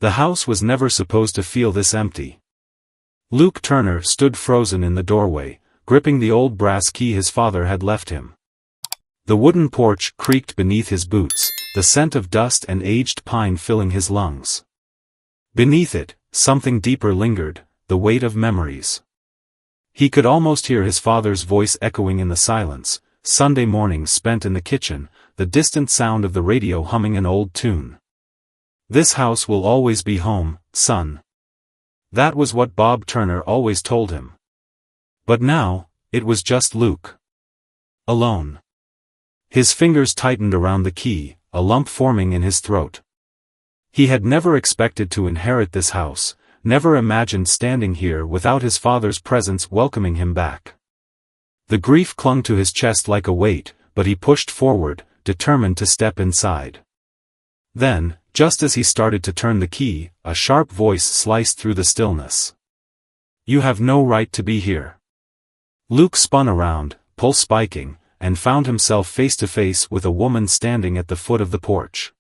The house was never supposed to feel this empty. Luke Turner stood frozen in the doorway, gripping the old brass key his father had left him. The wooden porch creaked beneath his boots, the scent of dust and aged pine filling his lungs. Beneath it, something deeper lingered, the weight of memories. He could almost hear his father's voice echoing in the silence, Sunday mornings spent in the kitchen, the distant sound of the radio humming an old tune. "This house will always be home, son." That was what Bob Turner always told him. But now, it was just Luke. Alone. His fingers tightened around the key, a lump forming in his throat. He had never expected to inherit this house, never imagined standing here without his father's presence welcoming him back. The grief clung to his chest like a weight, but he pushed forward, determined to step inside. Then, just as he started to turn the key, a sharp voice sliced through the stillness. "You have no right to be here." Luke spun around, pulse spiking, and found himself face to face with a woman standing at the foot of the porch.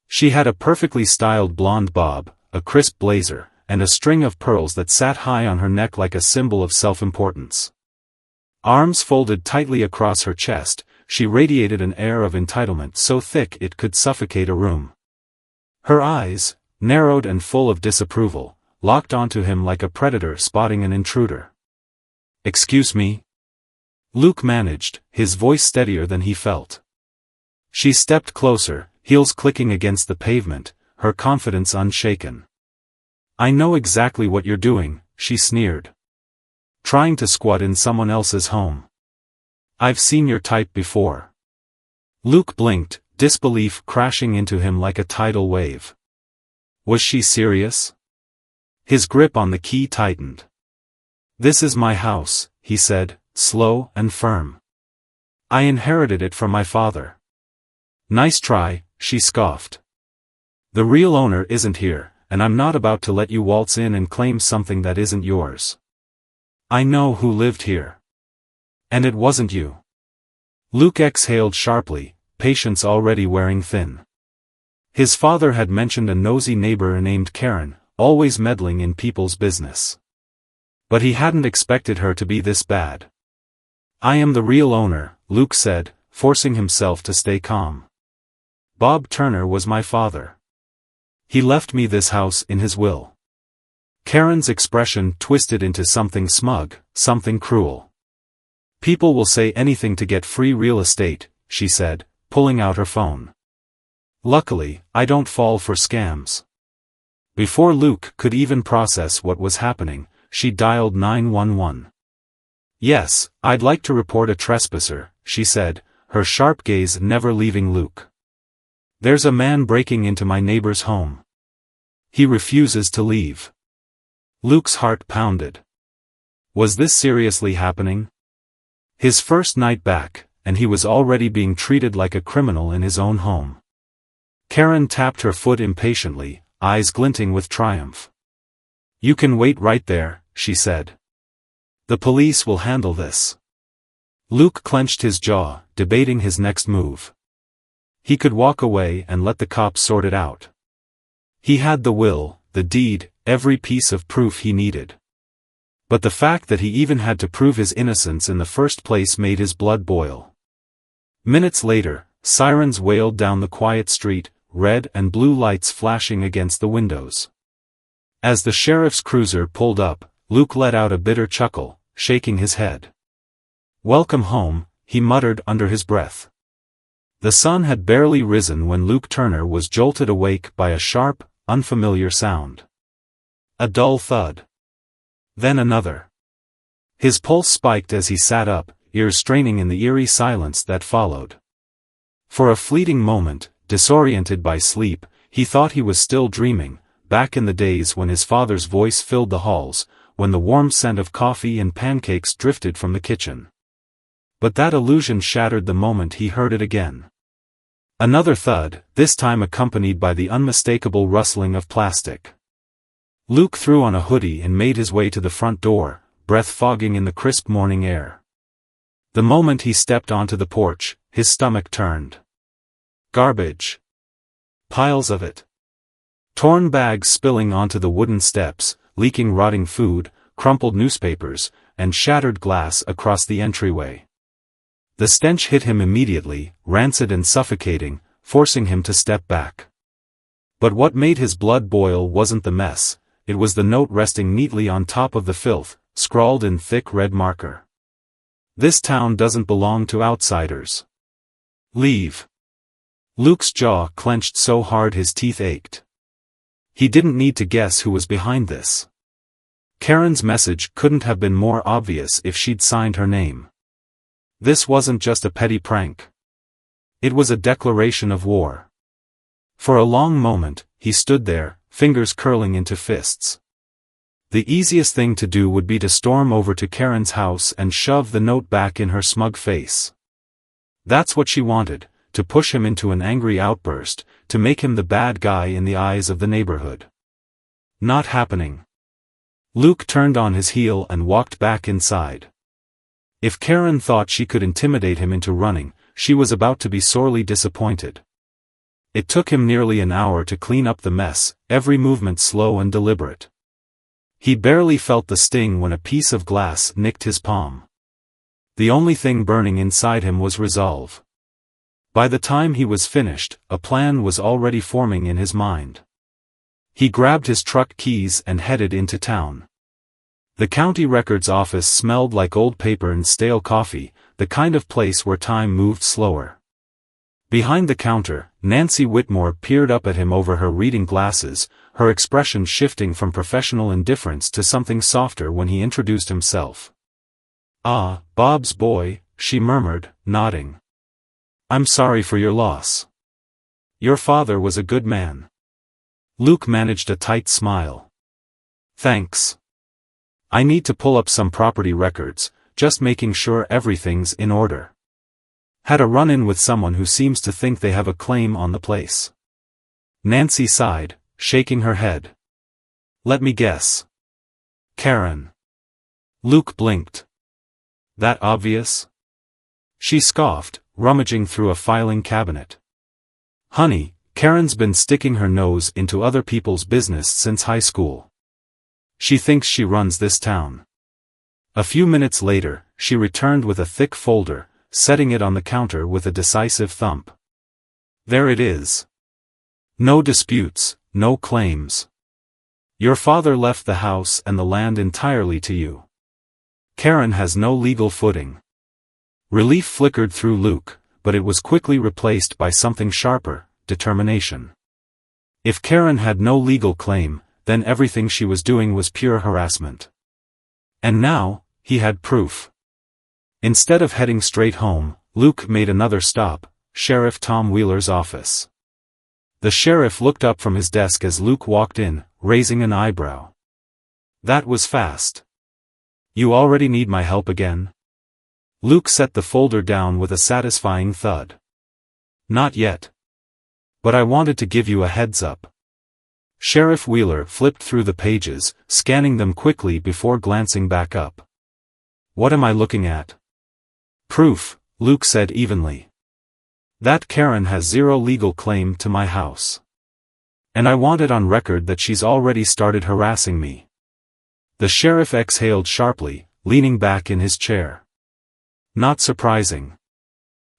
She had a perfectly styled blonde bob, a crisp blazer, and a string of pearls that sat high on her neck like a symbol of self-importance. Arms folded tightly across her chest, she radiated an air of entitlement so thick it could suffocate a room. Her eyes, narrowed and full of disapproval, locked onto him like a predator spotting an intruder. "Excuse me?" Luke managed, his voice steadier than he felt. She stepped closer, heels clicking against the pavement, her confidence unshaken. "I know exactly what you're doing," she sneered. "Trying to squat in someone else's home. I've seen your type before." Luke blinked, disbelief crashing into him like a tidal wave. Was she serious? His grip on the key tightened. "This is my house," he said, slow and firm. "I inherited it from my father." "Nice try," she scoffed. "The real owner isn't here, and I'm not about to let you waltz in and claim something that isn't yours. I know who lived here. And it wasn't you." Luke exhaled sharply, patience already wearing thin. His father had mentioned a nosy neighbor named Karen, always meddling in people's business. But he hadn't expected her to be this bad. "I am the real owner," Luke said, forcing himself to stay calm. "Bob Turner was my father. He left me this house in his will." Karen's expression twisted into something smug, something cruel. "People will say anything to get free real estate," she said, pulling out her phone. "Luckily, I don't fall for scams." Before Luke could even process what was happening, she dialed 911. "Yes, I'd like to report a trespasser," she said, her sharp gaze never leaving Luke. "There's a man breaking into my neighbor's home. He refuses to leave." Luke's heart pounded. Was this seriously happening? His first night back, and he was already being treated like a criminal in his own home. Karen tapped her foot impatiently, eyes glinting with triumph. "You can wait right there," she said. "The police will handle this." Luke clenched his jaw, debating his next move. He could walk away and let the cops sort it out. He had the will, the deed, every piece of proof he needed. But the fact that he even had to prove his innocence in the first place made his blood boil. Minutes later, sirens wailed down the quiet street, red and blue lights flashing against the windows. As the sheriff's cruiser pulled up, Luke let out a bitter chuckle, shaking his head. "Welcome home," he muttered under his breath. The sun had barely risen when Luke Turner was jolted awake by a sharp, unfamiliar sound. A dull thud. Then another. His pulse spiked as he sat up, ears straining in the eerie silence that followed. For a fleeting moment, disoriented by sleep, he thought he was still dreaming, back in the days when his father's voice filled the halls, when the warm scent of coffee and pancakes drifted from the kitchen. But that illusion shattered the moment he heard it again. Another thud, this time accompanied by the unmistakable rustling of plastic. Luke threw on a hoodie and made his way to the front door, breath fogging in the crisp morning air. The moment he stepped onto the porch, his stomach turned. Garbage. Piles of it. Torn bags spilling onto the wooden steps, leaking rotting food, crumpled newspapers, and shattered glass across the entryway. The stench hit him immediately, rancid and suffocating, forcing him to step back. But what made his blood boil wasn't the mess, it was the note resting neatly on top of the filth, scrawled in thick red marker. This town doesn't belong to outsiders. Leave. Luke's jaw clenched so hard his teeth ached. He didn't need to guess who was behind this. Karen's message couldn't have been more obvious if she'd signed her name. This wasn't just a petty prank. It was a declaration of war. For a long moment, he stood there, fingers curling into fists. The easiest thing to do would be to storm over to Karen's house and shove the note back in her smug face. That's what she wanted, to push him into an angry outburst, to make him the bad guy in the eyes of the neighborhood. Not happening. Luke turned on his heel and walked back inside. If Karen thought she could intimidate him into running, she was about to be sorely disappointed. It took him nearly an hour to clean up the mess, every movement slow and deliberate. He barely felt the sting when a piece of glass nicked his palm. The only thing burning inside him was resolve. By the time he was finished, a plan was already forming in his mind. He grabbed his truck keys and headed into town. The county records office smelled like old paper and stale coffee, the kind of place where time moved slower. Behind the counter, Nancy Whitmore peered up at him over her reading glasses, her expression shifting from professional indifference to something softer when he introduced himself. "Ah, Bob's boy," she murmured, nodding. "I'm sorry for your loss. Your father was a good man." Luke managed a tight smile. "Thanks. I need to pull up some property records, just making sure everything's in order. Had a run-in with someone who seems to think they have a claim on the place." Nancy sighed, shaking her head. "Let me guess. Karen." Luke blinked. "That obvious?" She scoffed, rummaging through a filing cabinet. "Honey, Karen's been sticking her nose into other people's business since high school. She thinks she runs this town." A few minutes later, she returned with a thick folder, setting it on the counter with a decisive thump. "There it is. No disputes, no claims. Your father left the house and the land entirely to you. Karen has no legal footing." Relief flickered through Luke, but it was quickly replaced by something sharper, determination. If Karen had no legal claim, then everything she was doing was pure harassment. And now, he had proof. Instead of heading straight home, Luke made another stop, Sheriff Tom Wheeler's office. The sheriff looked up from his desk as Luke walked in, raising an eyebrow. "That was fast. You already need my help again?" Luke set the folder down with a satisfying thud. "Not yet. But I wanted to give you a heads up." Sheriff Wheeler flipped through the pages, scanning them quickly before glancing back up. "What am I looking at?" "Proof," Luke said evenly. "That Karen has zero legal claim to my house. And I want it on record that she's already started harassing me." The sheriff exhaled sharply, leaning back in his chair. "Not surprising.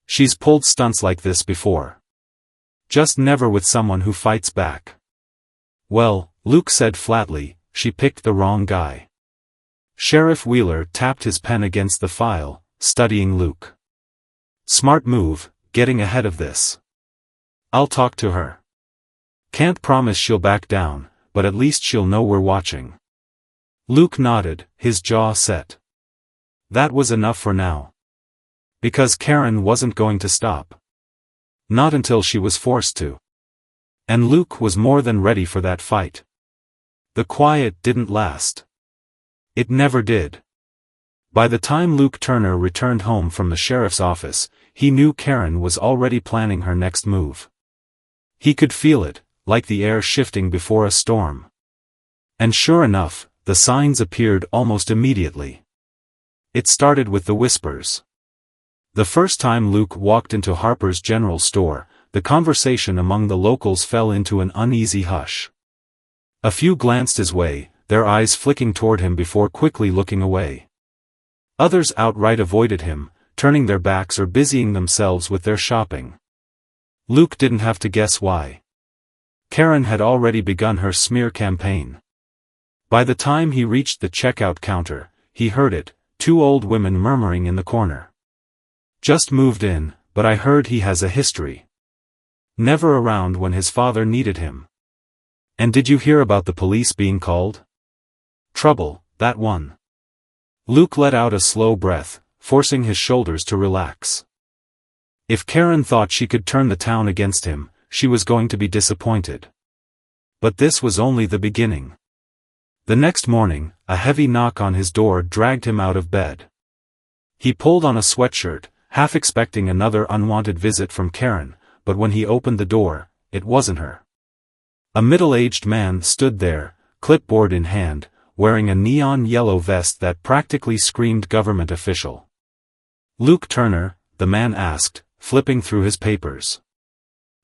She's pulled stunts like this before. Just never with someone who fights back." "Well," Luke said flatly, "she picked the wrong guy." Sheriff Wheeler tapped his pen against the file, studying Luke. "Smart move, getting ahead of this. I'll talk to her. Can't promise she'll back down, but at least she'll know we're watching." Luke nodded, his jaw set. That was enough for now. Because Karen wasn't going to stop. Not until she was forced to. And Luke was more than ready for that fight. The quiet didn't last. It never did. By the time Luke Turner returned home from the sheriff's office, he knew Karen was already planning her next move. He could feel it, like the air shifting before a storm. And sure enough, the signs appeared almost immediately. It started with the whispers. The first time Luke walked into Harper's General Store, the conversation among the locals fell into an uneasy hush. A few glanced his way, their eyes flicking toward him before quickly looking away. Others outright avoided him, turning their backs or busying themselves with their shopping. Luke didn't have to guess why. Karen had already begun her smear campaign. By the time he reached the checkout counter, he heard it, two old women murmuring in the corner. Just moved in, but I heard he has a history. Never around when his father needed him. And did you hear about the police being called? Trouble, that one. Luke let out a slow breath, forcing his shoulders to relax. If Karen thought she could turn the town against him, she was going to be disappointed. But this was only the beginning. The next morning, a heavy knock on his door dragged him out of bed. He pulled on a sweatshirt, half expecting another unwanted visit from Karen, but when he opened the door, it wasn't her. A middle-aged man stood there, clipboard in hand, wearing a neon yellow vest that practically screamed government official. Luke Turner, the man asked, flipping through his papers.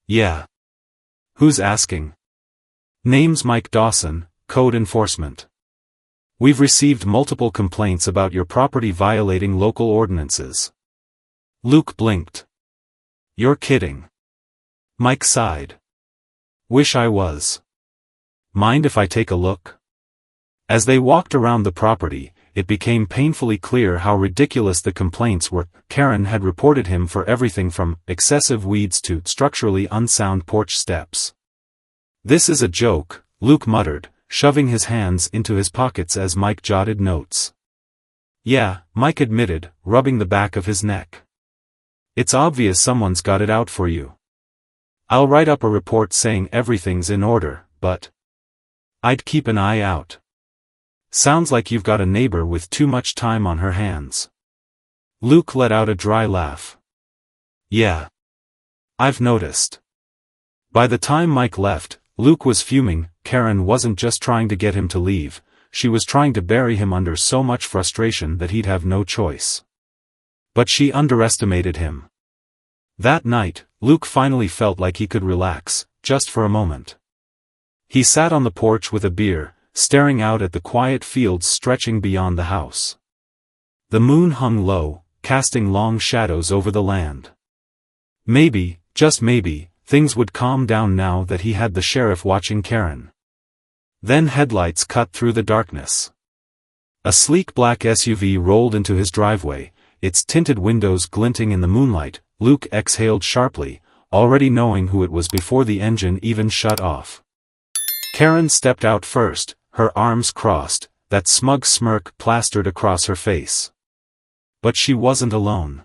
Yeah. Who's asking? Name's Mike Dawson, Code Enforcement. We've received multiple complaints about your property violating local ordinances. Luke blinked. You're kidding. Mike sighed. Wish I was. Mind if I take a look? As they walked around the property, it became painfully clear how ridiculous the complaints were. Karen had reported him for everything from excessive weeds to structurally unsound porch steps. This is a joke, Luke muttered, shoving his hands into his pockets as Mike jotted notes. Yeah, Mike admitted, rubbing the back of his neck. It's obvious someone's got it out for you. I'll write up a report saying everything's in order, but I'd keep an eye out. Sounds like you've got a neighbor with too much time on her hands. Luke let out a dry laugh. Yeah. I've noticed. By the time Mike left, Luke was fuming. Karen wasn't just trying to get him to leave, she was trying to bury him under so much frustration that he'd have no choice. But she underestimated him. That night, Luke finally felt like he could relax, just for a moment. He sat on the porch with a beer, staring out at the quiet fields stretching beyond the house. The moon hung low, casting long shadows over the land. Maybe, just maybe, things would calm down now that he had the sheriff watching Karen. Then headlights cut through the darkness. A sleek black SUV rolled into his driveway, its tinted windows glinting in the moonlight. Luke exhaled sharply, already knowing who it was before the engine even shut off. Karen stepped out first, her arms crossed, that smug smirk plastered across her face. But she wasn't alone.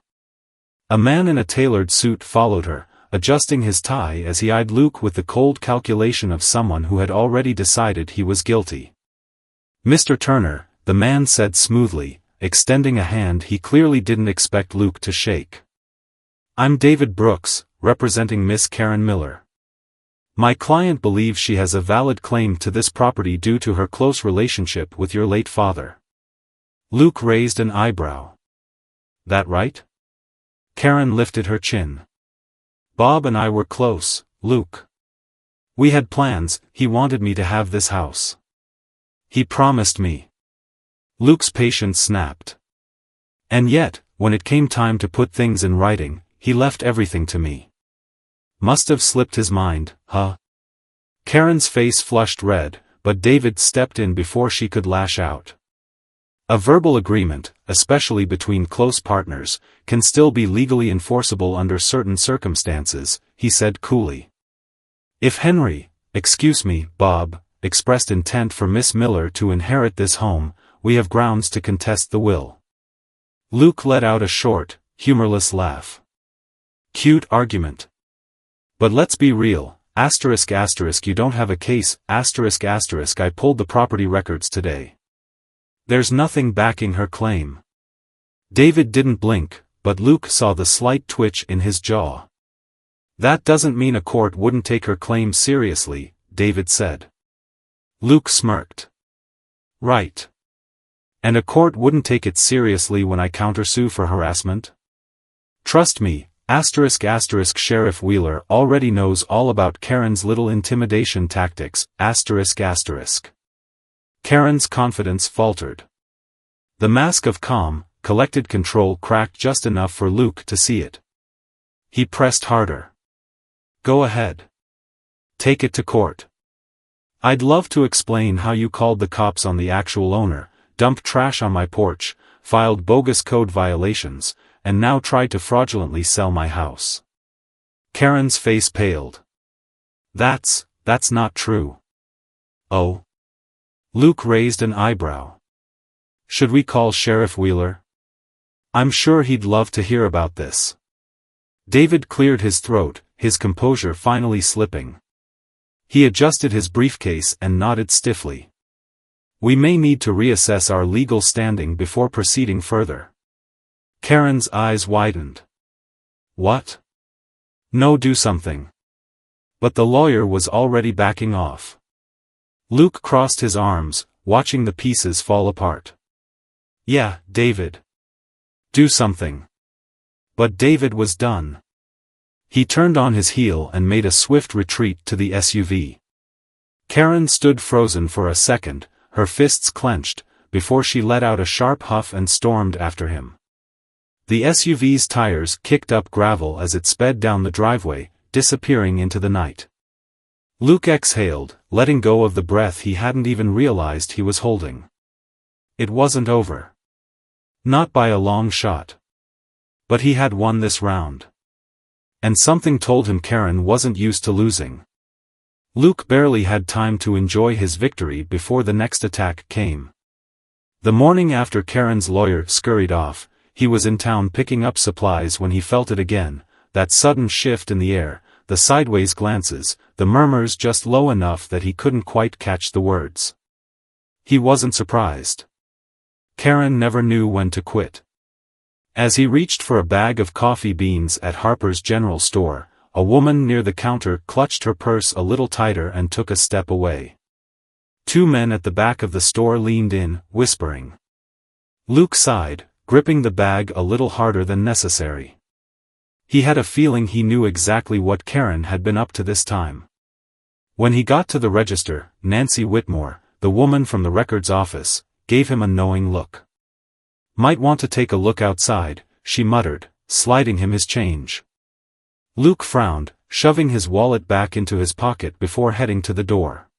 A man in a tailored suit followed her, adjusting his tie as he eyed Luke with the cold calculation of someone who had already decided he was guilty. Mr. Turner, the man said smoothly, extending a hand he clearly didn't expect Luke to shake. I'm David Brooks, representing Miss Karen Miller. My client believes she has a valid claim to this property due to her close relationship with your late father. Luke raised an eyebrow. That right? Karen lifted her chin. Bob and I were close, Luke. We had plans, he wanted me to have this house. He promised me. Luke's patience snapped. And yet, when it came time to put things in writing, he left everything to me. Must have slipped his mind, huh? Karen's face flushed red, but David stepped in before she could lash out. A verbal agreement, especially between close partners, can still be legally enforceable under certain circumstances, he said coolly. If Henry, excuse me, Bob, expressed intent for Miss Miller to inherit this home, we have grounds to contest the will. Luke let out a short, humorless laugh. Cute argument. But let's be real, asterisk asterisk you don't have a case, asterisk asterisk I pulled the property records today. There's nothing backing her claim. David didn't blink, but Luke saw the slight twitch in his jaw. That doesn't mean a court wouldn't take her claim seriously, David said. Luke smirked. Right. And a court wouldn't take it seriously when I countersue for harassment? Trust me, Asterisk asterisk Sheriff Wheeler already knows all about Karen's little intimidation tactics, asterisk asterisk. Karen's confidence faltered. The mask of calm, collected control cracked just enough for Luke to see it. He pressed harder. Go ahead. Take it to court. I'd love to explain how you called the cops on the actual owner, dumped trash on my porch, filed bogus code violations, and now tried to fraudulently sell my house. Karen's face paled. That's not true. Oh? Luke raised an eyebrow. Should we call Sheriff Wheeler? I'm sure he'd love to hear about this. David cleared his throat, his composure finally slipping. He adjusted his briefcase and nodded stiffly. We may need to reassess our legal standing before proceeding further. Karen's eyes widened. What? No, do something. But the lawyer was already backing off. Luke crossed his arms, watching the pieces fall apart. Yeah, David. Do something. But David was done. He turned on his heel and made a swift retreat to the SUV. Karen stood frozen for a second, her fists clenched, before she let out a sharp huff and stormed after him. The SUV's tires kicked up gravel as it sped down the driveway, disappearing into the night. Luke exhaled, letting go of the breath he hadn't even realized he was holding. It wasn't over. Not by a long shot. But he had won this round. And something told him Karen wasn't used to losing. Luke barely had time to enjoy his victory before the next attack came. The morning after Karen's lawyer scurried off, he was in town picking up supplies when he felt it again, that sudden shift in the air, the sideways glances, the murmurs just low enough that he couldn't quite catch the words. He wasn't surprised. Karen never knew when to quit. As he reached for a bag of coffee beans at Harper's General Store, a woman near the counter clutched her purse a little tighter and took a step away. Two men at the back of the store leaned in, whispering. Luke sighed, gripping the bag a little harder than necessary. He had a feeling he knew exactly what Karen had been up to this time. When he got to the register, Nancy Whitmore, the woman from the records office, gave him a knowing look. Might want to take a look outside, she muttered, sliding him his change. Luke frowned, shoving his wallet back into his pocket before heading to the door.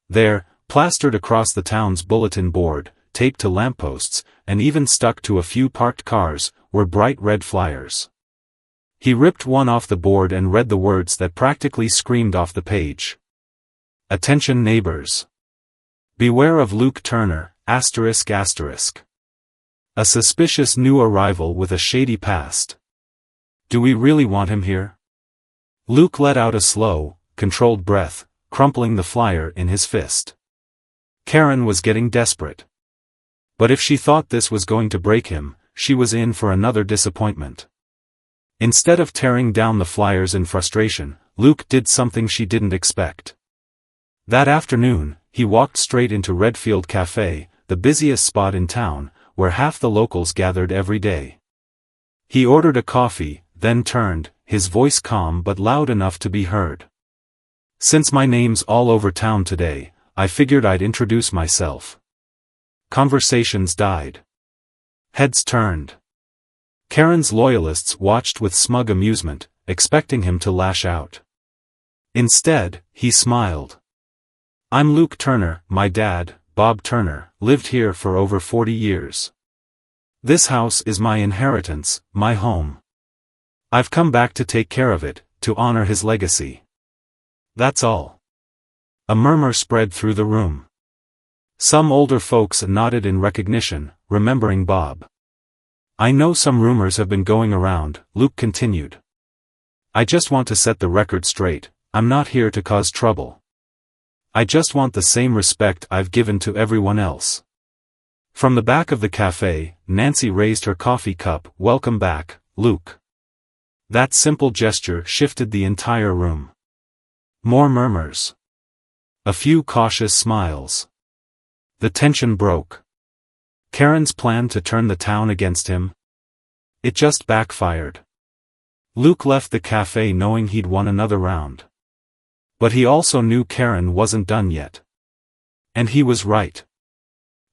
There, plastered across the town's bulletin board, taped to lampposts, and even stuck to a few parked cars, were bright red flyers. He ripped one off the board and read the words that practically screamed off the page. Attention neighbors. Beware of Luke Turner, asterisk asterisk. A suspicious new arrival with a shady past. Do we really want him here? Luke let out a slow, controlled breath, crumpling the flyer in his fist. Karen was getting desperate. But if she thought this was going to break him, she was in for another disappointment. Instead of tearing down the flyers in frustration, Luke did something she didn't expect. That afternoon, he walked straight into Redfield Cafe, the busiest spot in town, where half the locals gathered every day. He ordered a coffee, then turned, his voice calm but loud enough to be heard. Since my name's all over town today, I figured I'd introduce myself. Conversations died. Heads turned. Karen's loyalists watched with smug amusement, expecting him to lash out. Instead, he smiled. I'm Luke Turner, my dad, Bob Turner, lived here for over 40 years. This house is my inheritance, my home. I've come back to take care of it, to honor his legacy. That's all. A murmur spread through the room. Some older folks nodded in recognition, remembering Bob. I know some rumors have been going around, Luke continued. I just want to set the record straight, I'm not here to cause trouble. I just want the same respect I've given to everyone else. From the back of the cafe, Nancy raised her coffee cup. Welcome back, Luke. That simple gesture shifted the entire room. More murmurs. A few cautious smiles. The tension broke. Karen's plan to turn the town against him? It just backfired. Luke left the cafe knowing he'd won another round. But he also knew Karen wasn't done yet. And he was right.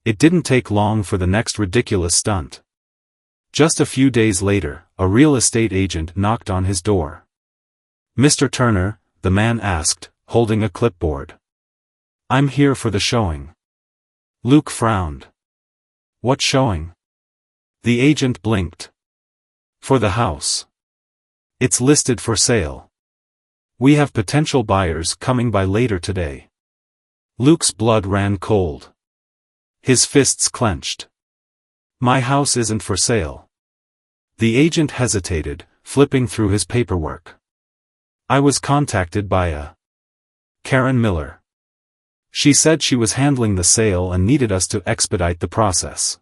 It didn't take long for the next ridiculous stunt. Just a few days later, a real estate agent knocked on his door. "Mr. Turner," the man asked, holding a clipboard. "I'm here for the showing." Luke frowned. "What showing?" The agent blinked. "For the house. It's listed for sale. We have potential buyers coming by later today." Luke's blood ran cold. His fists clenched. "My house isn't for sale." The agent hesitated, flipping through his paperwork. "I was contacted by a Karen Miller. She said she was handling the sale and needed us to expedite the process."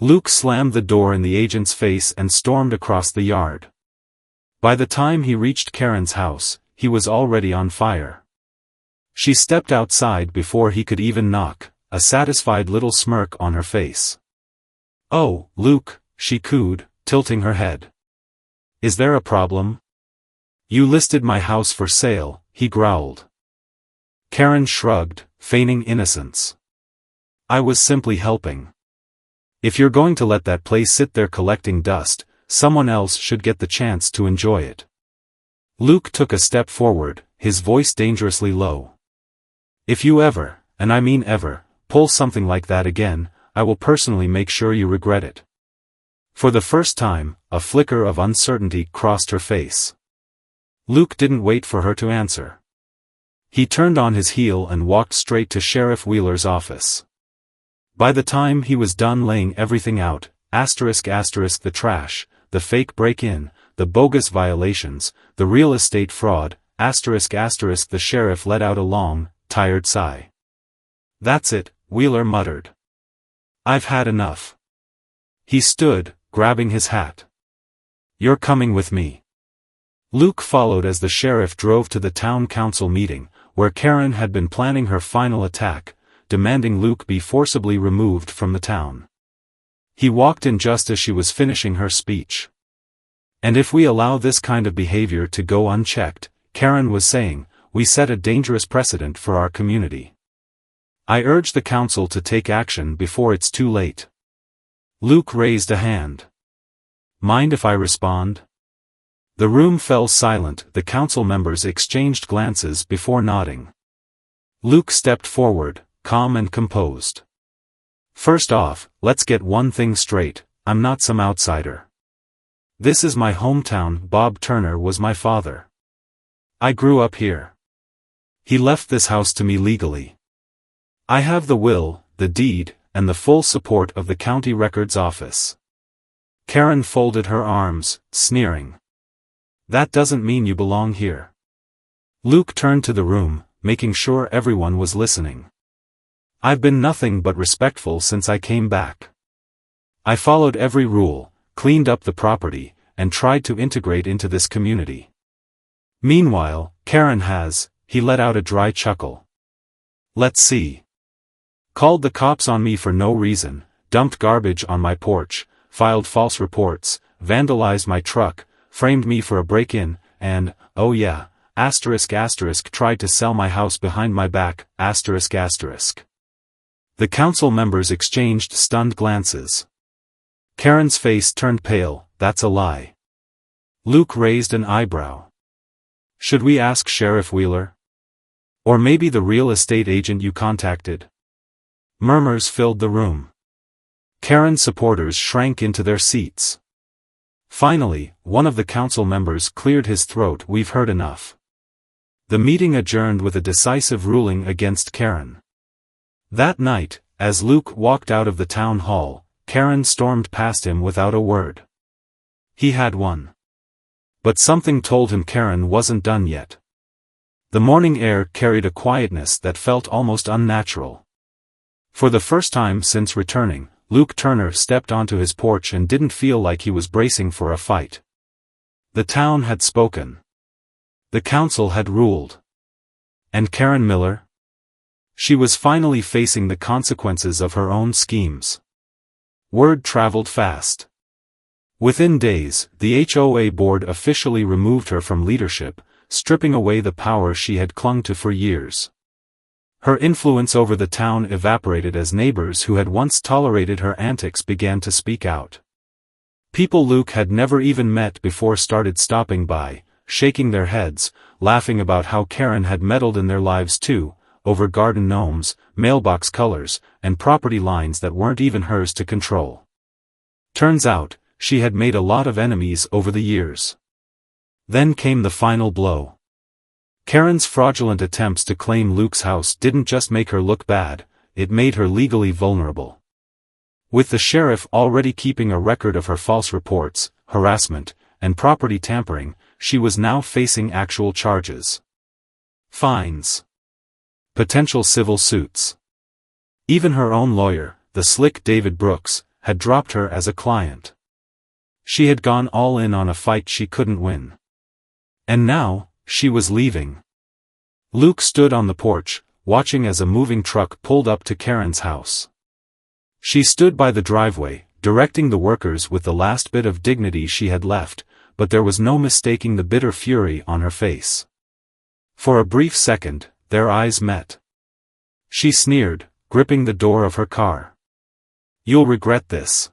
Luke slammed the door in the agent's face and stormed across the yard. By the time he reached Karen's house, he was already on fire. She stepped outside before he could even knock, a satisfied little smirk on her face. "Oh, Luke," she cooed, tilting her head. "Is there a problem?" "You listed my house for sale," he growled. Karen shrugged, feigning innocence. "I was simply helping. If you're going to let that place sit there collecting dust, someone else should get the chance to enjoy it." Luke took a step forward, his voice dangerously low. "If you ever, and I mean ever, pull something like that again, I will personally make sure you regret it." For the first time, a flicker of uncertainty crossed her face. Luke didn't wait for her to answer. He turned on his heel and walked straight to Sheriff Wheeler's office. By the time he was done laying everything out, the trash, the fake break-in, the bogus violations, the real estate fraud, the sheriff let out a long, tired sigh. "That's it," Wheeler muttered. "I've had enough." He stood, grabbing his hat. "You're coming with me." Luke followed as the sheriff drove to the town council meeting, where Karen had been planning her final attack, demanding Luke be forcibly removed from the town. He walked in just as she was finishing her speech. "And if we allow this kind of behavior to go unchecked," Karen was saying, "we set a dangerous precedent for our community. I urge the council to take action before it's too late." Luke raised a hand. "Mind if I respond?" The room fell silent, the council members exchanged glances before nodding. Luke stepped forward, calm and composed. "First off, let's get one thing straight, I'm not some outsider. This is my hometown. Bob Turner was my father. I grew up here. He left this house to me legally. I have the will, the deed, and the full support of the county records office." Karen folded her arms, sneering. "That doesn't mean you belong here." Luke turned to the room, making sure everyone was listening. "I've been nothing but respectful since I came back. I followed every rule, cleaned up the property, and tried to integrate into this community. Meanwhile, Karen has," he let out a dry chuckle. "Let's see. Called the cops on me for no reason, dumped garbage on my porch, filed false reports, vandalized my truck, framed me for a break-in, and, oh yeah, tried to sell my house behind my back, The council members exchanged stunned glances. Karen's face turned pale. "That's a lie." Luke raised an eyebrow. "Should we ask Sheriff Wheeler? Or maybe the real estate agent you contacted?" Murmurs filled the room. Karen's supporters shrank into their seats. Finally, one of the council members cleared his throat. "We've heard enough." The meeting adjourned with a decisive ruling against Karen. That night, as Luke walked out of the town hall, Karen stormed past him without a word. He had won. But something told him Karen wasn't done yet. The morning air carried a quietness that felt almost unnatural. For the first time since returning, Luke Turner stepped onto his porch and didn't feel like he was bracing for a fight. The town had spoken. The council had ruled. And Karen Miller? She was finally facing the consequences of her own schemes. Word traveled fast. Within days, the HOA board officially removed her from leadership, stripping away the power she had clung to for years. Her influence over the town evaporated as neighbors who had once tolerated her antics began to speak out. People Luke had never even met before started stopping by, shaking their heads, laughing about how Karen had meddled in their lives too, over garden gnomes, mailbox colors, and property lines that weren't even hers to control. Turns out, she had made a lot of enemies over the years. Then came the final blow. Karen's fraudulent attempts to claim Luke's house didn't just make her look bad, it made her legally vulnerable. With the sheriff already keeping a record of her false reports, harassment, and property tampering, she was now facing actual charges. Fines. Potential civil suits. Even her own lawyer, the slick David Brooks, had dropped her as a client. She had gone all in on a fight she couldn't win. And now, she was leaving. Luke stood on the porch, watching as a moving truck pulled up to Karen's house. She stood by the driveway, directing the workers with the last bit of dignity she had left, but there was no mistaking the bitter fury on her face. For a brief second, their eyes met. She sneered, gripping the door of her car. "You'll regret this."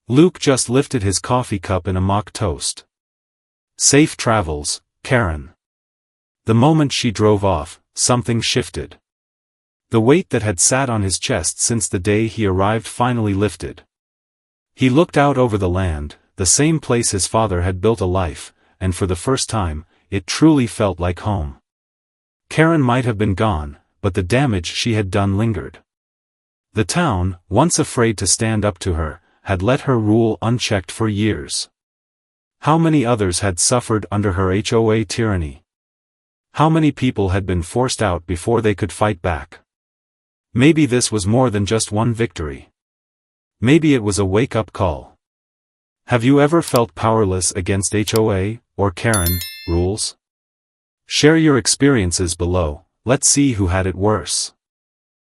Luke just lifted his coffee cup in a mock toast. "Safe travels, Karen." The moment she drove off, something shifted. The weight that had sat on his chest since the day he arrived finally lifted. He looked out over the land, the same place his father had built a life, and for the first time, it truly felt like home. Karen might have been gone, but the damage she had done lingered. The town, once afraid to stand up to her, had let her rule unchecked for years. How many others had suffered under her HOA tyranny? How many people had been forced out before they could fight back? Maybe this was more than just one victory. Maybe it was a wake-up call. Have you ever felt powerless against HOA, or Karen, rules? Share your experiences below, let's see who had it worse.